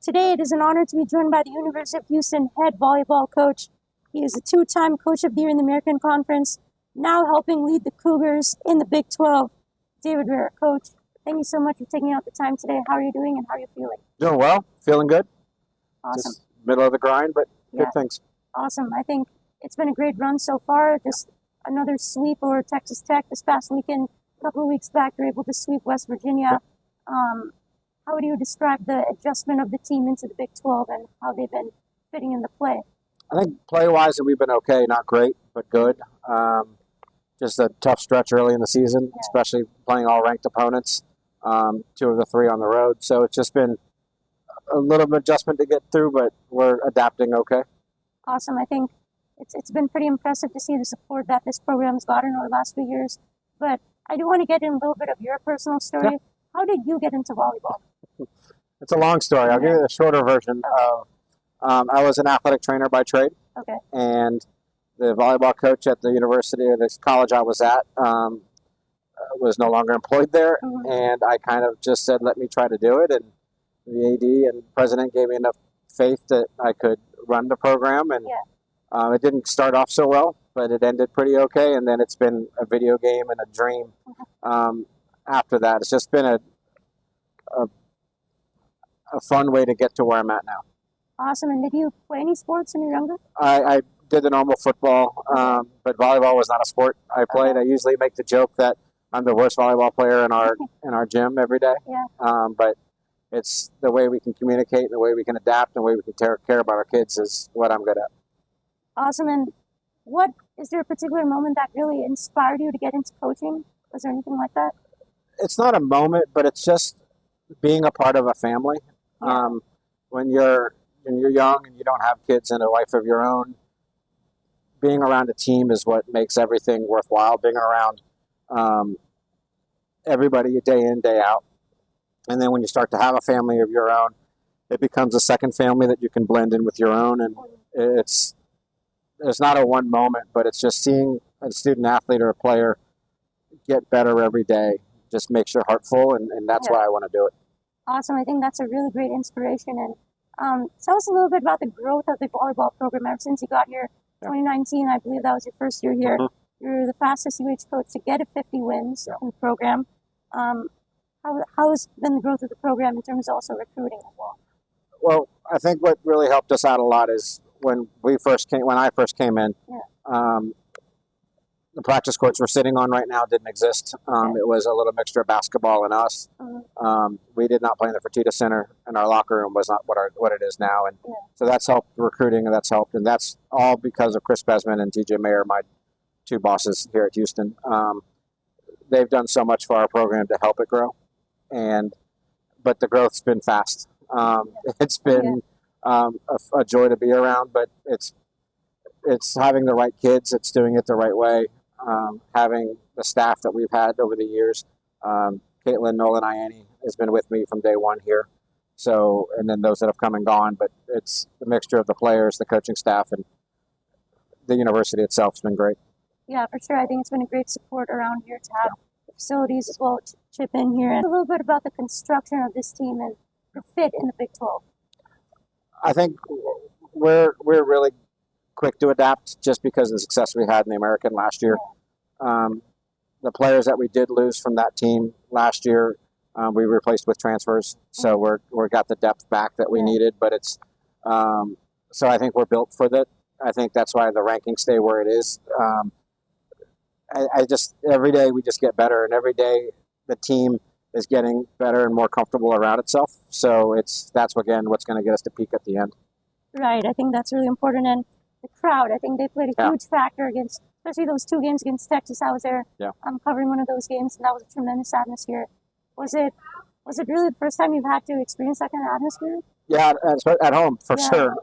Today, it is an honor to be joined by the University of Houston head volleyball coach. He is a two-time Coach of the Year in the American Conference, now helping lead the Cougars in the Big 12. David Rehr, Coach, thank you so much for taking out the time today. How are you doing and how are you feeling? Doing well, feeling good. Awesome. Just middle of the grind, but Yeah. good things. Awesome. I think it's been a great run so far. Just another sweep over Texas Tech this past weekend. A couple of weeks back, you were able to sweep West Virginia. How would you describe the adjustment of the team into the Big 12 and how they've been fitting in the play? I think play-wise we've been okay, not great, but good. Just a tough stretch early in the season, especially playing all ranked opponents, 2 of the 3 on the road. So it's just been a little bit of adjustment to get through, but we're adapting okay. Awesome. I think it's been pretty impressive to see the support that this program's gotten over the last few years. But I do want to get in a little bit of your personal story. Yeah. How did you get into volleyball? It's a long story. I'll give you the shorter version of I was an athletic trainer by trade. Okay. And the volleyball coach at the university or this college I was at was no longer employed there. Mm-hmm. And I kind of just said, let me try to do it. And the AD and president gave me enough faith that I could run the program. And it didn't start off so well, but it ended pretty okay. And then it's been a video game and a dream after that. It's just been a fun way to get to where I'm at now. Awesome. And did you play any sports when you were younger? I did the normal football, but volleyball was not a sport I played. I usually make the joke that I'm the worst volleyball player in our gym every day. Yeah. But it's the way we can communicate, the way we can adapt, and the way we can care about our kids is what I'm good at. Awesome. And is there a particular moment that really inspired you to get into coaching? Was there anything like that? It's not a moment, but it's just being a part of a family. Yeah. When you're young and you don't have kids and a life of your own, being around a team is what makes everything worthwhile. Being around everybody day in, day out. And then when you start to have a family of your own, it becomes a second family that you can blend in with your own. And there's not a one moment, but it's just seeing a student athlete or a player get better every day just makes your heart full, and that's why I want to do it. Awesome. I think that's a really great inspiration. And tell us a little bit about the growth of the volleyball program ever since you got here. 2019, I believe that was your first year here. Mm-hmm. You're the fastest UH coach to get to 50 wins in the program. How has been the growth of the program in terms of also recruiting as well? Well, I think what really helped us out a lot is when I first came in, the practice courts we're sitting on right now didn't exist. It was a little mixture of basketball and us. Mm-hmm. We did not play in the Fertitta Center, and our locker room was not what it is now. And so that's helped recruiting, and that's helped. And that's all because of Chris Besman and TJ Mayer, my 2 bosses here at Houston. They've done so much for our program to help it grow. But the growth's been fast. It's been a joy to be around, but it's having the right kids. It's doing it the right way. Having the staff that we've had over the years. Caitlin, Nolan, Ianni has been with me from day one here. So, and then those that have come and gone. But it's the mixture of the players, the coaching staff, and the university itself has been great. Yeah, for sure. I think it's been a great support around here to have the facilities as well chip in here. And a little bit about the construction of this team and the fit in the Big 12. I think we're really quick to adapt just because of the success we had in the American last year. The players that we did lose from that team last year, we replaced with transfers. So we're got the depth back that we needed, but it's so I think we're built for that. I think that's why the rankings stay where it is. I just every day we just get better, and every day the team is getting better and more comfortable around itself. So that's again what's going to get us to peak at the end. Right. I think that's really important. And the crowd, I think they played a huge factor against, especially those 2 games against Texas. I was there covering one of those games, and that was a tremendous atmosphere. Was it really the first time you've had to experience that kind of atmosphere? Yeah, at home, for sure.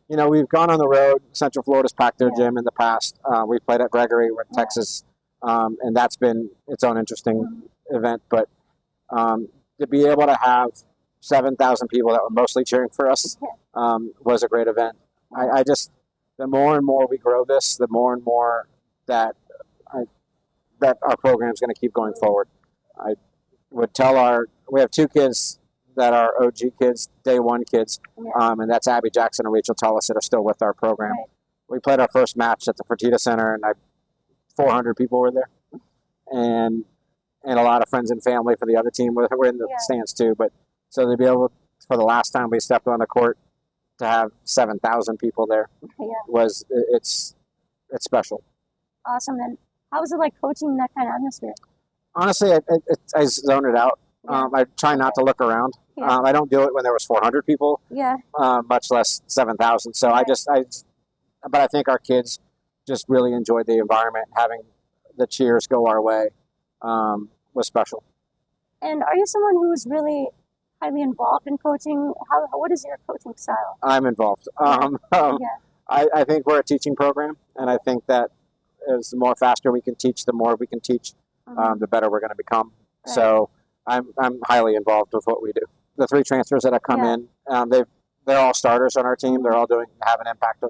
We've gone on the road. Central Florida's packed their gym in the past. We've played at Gregory, we're in Texas, and that's been its own interesting event. But to be able to have 7,000 people that were mostly cheering for us was a great event. The more and more we grow this, the more and more that our program is going to keep going forward. I would tell we have 2 kids that are OG kids, day one kids, Yeah. and that's Abby Jackson and Rachel Tullis that are still with our program. Right. We played our first match at the Fertitta Center, and 400 people were there, and a lot of friends and family for the other team were in the Yeah. stands too. But so to be able, for the last time we stepped on the court, to have 7,000 people there Yeah. was it's special. Awesome. And how was it like coaching in that kind of atmosphere? Honestly, I zone it out. Yeah. I try not to look around. Yeah. I don't do it when there was 400 people, Yeah. much less 7,000. So Right. But I think our kids just really enjoyed the environment. Having the cheers go our way was special. And are you someone who's really highly involved in coaching? What is your coaching style? I'm involved. Yeah. I think we're a teaching program, and I think that as the more faster we can teach, the more we can teach, Mhm. the better we're going to become. Right. So I'm highly involved with what we do. The 3 transfers that have come Yeah. in, they're all starters on our team. They're all have an impact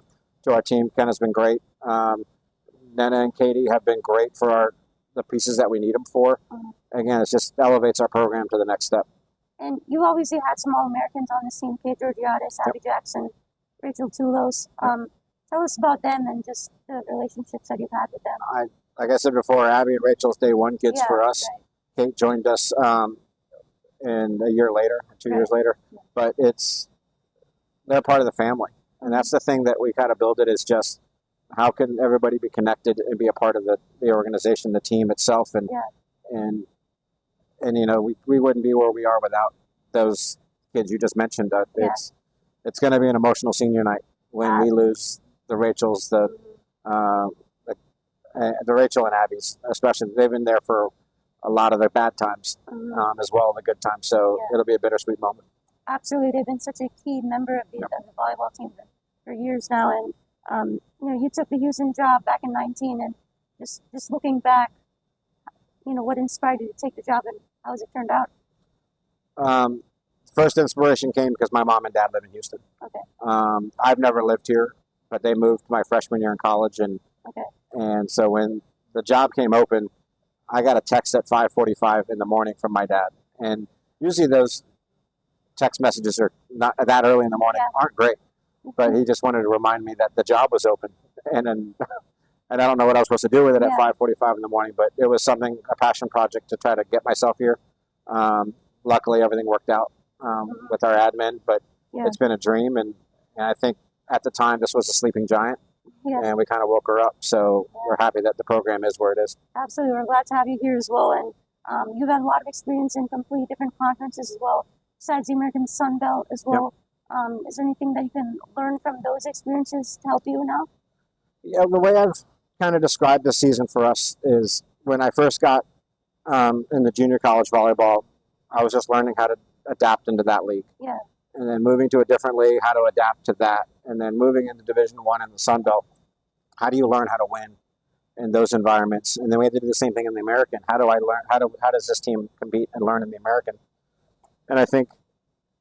to our team. Ken has been great. Nena and Katie have been great for the pieces that we need them for. Mhm. Again, it just elevates our program to the next step. And you obviously had some All-Americans on the team, Kate Georgiadis, Abby Jackson, Rachel Tulos. Tell us about them and just the relationships that you've had with them. Like I said before, Abby and Rachel's day one kids Yeah, for us. right. Kate joined us in a year later, 2 years later. Yeah. But they're part of the family. And that's the thing that we kind of build it is just how can everybody be connected and be a part of the organization, the team itself. And, Yeah. and you know, we wouldn't be where we are without those kids you just mentioned. Yeah. It's going to be an emotional senior night when we lose the Rachels, the Rachel and Abby's, especially. They've been there for a lot of their bad times as well as the good times. So it'll be a bittersweet moment. Absolutely. They've been such a key member of the volleyball team for years now. And, you took the Houston job back in 19, and just looking back, what inspired you to take the job and how has it turned out? First inspiration came because my mom and dad live in Houston. Okay. I've never lived here, but they moved my freshman year in college. Okay. And so when the job came open, I got a text at 5:45 in the morning from my dad. And usually those text messages are not that early in the morning, aren't great. But he just wanted to remind me that the job was open. And I don't know what I was supposed to do with it at 5:45 in the morning, but it was a passion project to try to get myself here. Luckily, everything worked out with our admin, but it's been a dream. And I think at the time, this was a sleeping giant. Yeah. And we kind of woke her up. So we're happy that the program is where it is. Absolutely. We're glad to have you here as well. And you've had a lot of experience in completely different conferences as well, besides the American Sun Belt as well. Is there anything that you can learn from those experiences to help you now? Yeah, the way I've kind of described this season for us is when I first got in the junior college volleyball, I was just learning how to adapt into that league. Yeah. And then moving to a different league, how to adapt to that. And then moving into Division I in the Sun Belt, how do you learn how to win in those environments? And then we had to do the same thing in the American. How do I learn? How does this team compete and learn in the American? And I think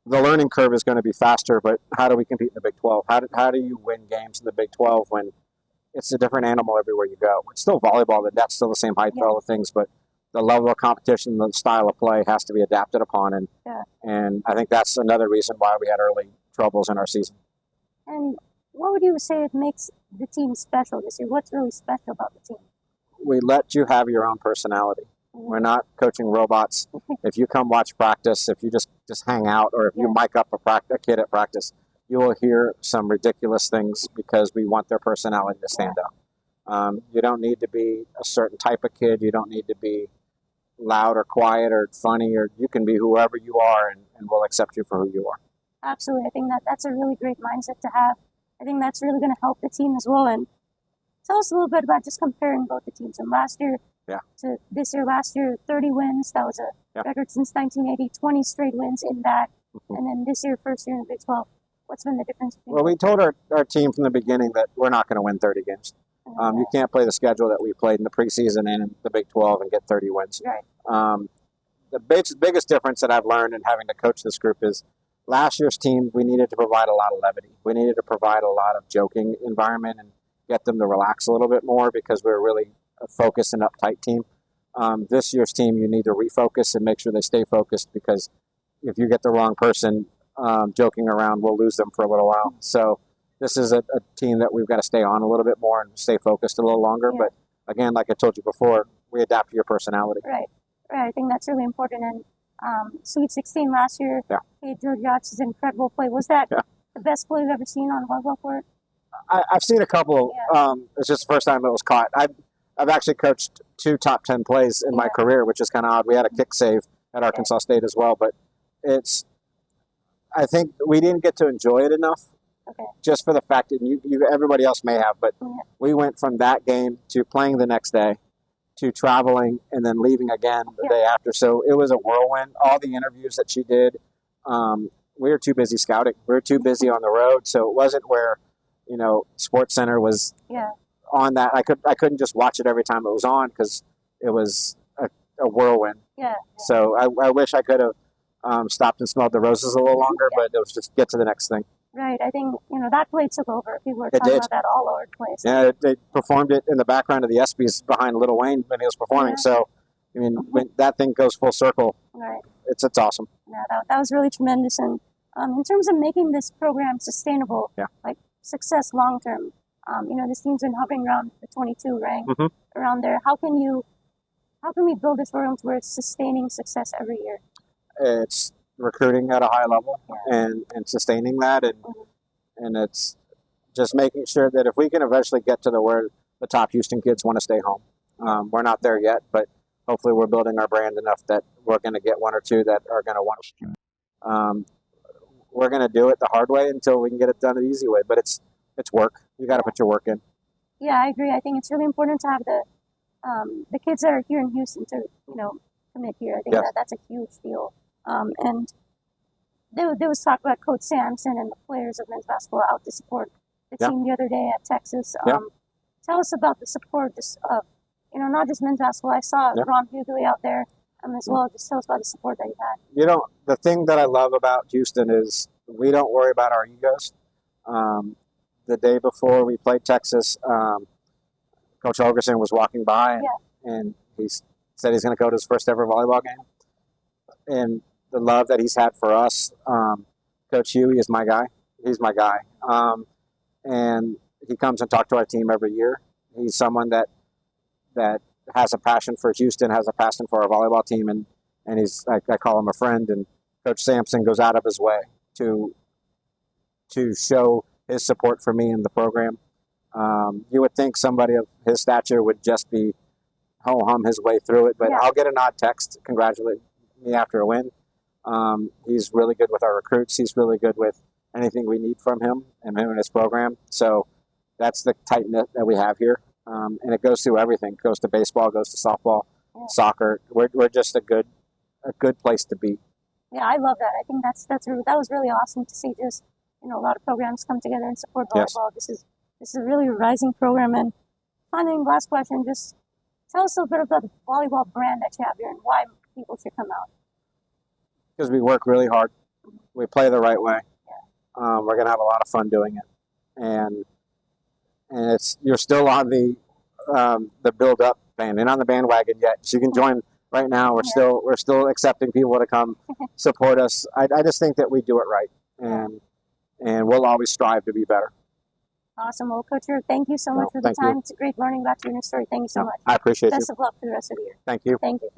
the learning curve is going to be faster, but how do we compete in the Big 12? How do you win games in the Big 12 when it's a different animal everywhere you go? It's still volleyball, that's still the same height for all the things, but the level of competition, the style of play has to be adapted upon. And I think that's another reason why we had early troubles in our season. And what would you say it makes the team special this year? What's really special about the team? We let you have your own personality. We're not coaching robots. If you come watch practice, if you just hang out, or if you mic up a kid at practice, you will hear some ridiculous things because we want their personality to stand out. You don't need to be a certain type of kid. You don't need to be loud or quiet or funny, or you can be whoever you are, and we'll accept you for who you are. Absolutely. I think that's a really great mindset to have. I think that's really going to help the team as well. And tell us a little bit about just comparing both the teams from last year to this year. Last year, 30 wins. That was a record since 1980, 20 straight wins in that. And then this year, first year in the Big 12. What's been the difference? Well, we told our team from the beginning that we're not going to win 30 games. You can't play the schedule that we played in the preseason and in the Big 12 and get 30 wins. Right. The biggest difference that I've learned in having to coach this group is last year's team, we needed to provide a lot of levity. We needed to provide a lot of joking environment and get them to relax a little bit more because we're really a focused and uptight team. This year's team, you need to refocus and make sure they stay focused because if you get the wrong person joking around, we'll lose them for a little while. So this is a team that we've got to stay on a little bit more and stay focused a little longer. Yeah. But again, like I told you before, we adapt to your personality. Right. I think that's really important. And Sweet 16 last year, Yeah. Georgiot's incredible play. Was that the best play you've ever seen on a volleyball court? I've seen a couple. Yeah. It's just the first time it was caught. I've actually coached 2 top 10 plays in my career, which is kind of odd. We had a kick save at Arkansas State as well, but I think we didn't get to enjoy it enough. Okay. Just for the fact that everybody else may have, but we went from that game to playing the next day, to traveling and then leaving again the day after. So it was a whirlwind. All the interviews that she did, we were too busy scouting. We were too busy on the road. So it wasn't where, Sports Center was on that. I couldn't just watch it every time it was on because it was a whirlwind. Yeah. So I wish I could have stopped and smelled the roses a little longer, but it was just get to the next thing. Right. I think, that play took over. People were talking about that all over the place. Yeah, they performed it in the background of the ESPYs behind Lil Wayne when he was performing. Yeah. So, when that thing goes full circle, it's awesome. Yeah, that was really tremendous. And in terms of making this program sustainable, like success long term, this team's been hovering around the 22 rank, around there. How can we build this program to where it's sustaining success every year? It's recruiting at a high level and sustaining that, and it's just making sure that if we can eventually get to where the top Houston kids want to stay home. We're not there yet, but hopefully we're building our brand enough that we're going to get 1 or 2 that are going to want to. We're going to do it the hard way until we can get it done the easy way, but it's work. You got to put your work in. Yeah, I agree. I think it's really important to have the kids that are here in Houston to commit here. I think that's a huge deal. And there was talk about Coach Sampson and the players of men's basketball out to support the team the other day at Texas. Tell us about the support of, not just men's basketball. I saw Ron Hughley out there as well. Just tell us about the support that you had. The thing that I love about Houston is we don't worry about our egos. The day before we played Texas, Coach Holgerson was walking by and he said he's going to go to his first ever volleyball game. And the love that he's had for us, Coach Huey is my guy. He's my guy. And he comes and talks to our team every year. He's someone that has a passion for Houston, has a passion for our volleyball team, and he's I call him a friend. And Coach Sampson goes out of his way to show his support for me and the program. You would think somebody of his stature would just be ho-hum his way through it, but I'll get an odd text congratulating me after a win. He's really good with our recruits. He's really good with anything we need from him and his program. So that's the tight knit that we have here. And it goes through everything. It goes to baseball, goes to softball, soccer. We're just a good place to be. Yeah, I love that. I think that was really awesome to see. Just a lot of programs come together and support volleyball. This is a really rising program. And finally, last question, just tell us a little bit about the volleyball brand that you have here and why people should come out. Because we work really hard. We play the right way. We're going to have a lot of fun doing it. And you're still on the build-up band. You're not on the bandwagon yet. So you can join right now. We're still accepting people to come support us. I just think that we do it right. And we'll always strive to be better. Awesome. Well, Coach Rehr, thank you so much for the time. It's great learning about your story. Thank you so much. I appreciate Best of luck for the rest of the year. Thank you. Thank you.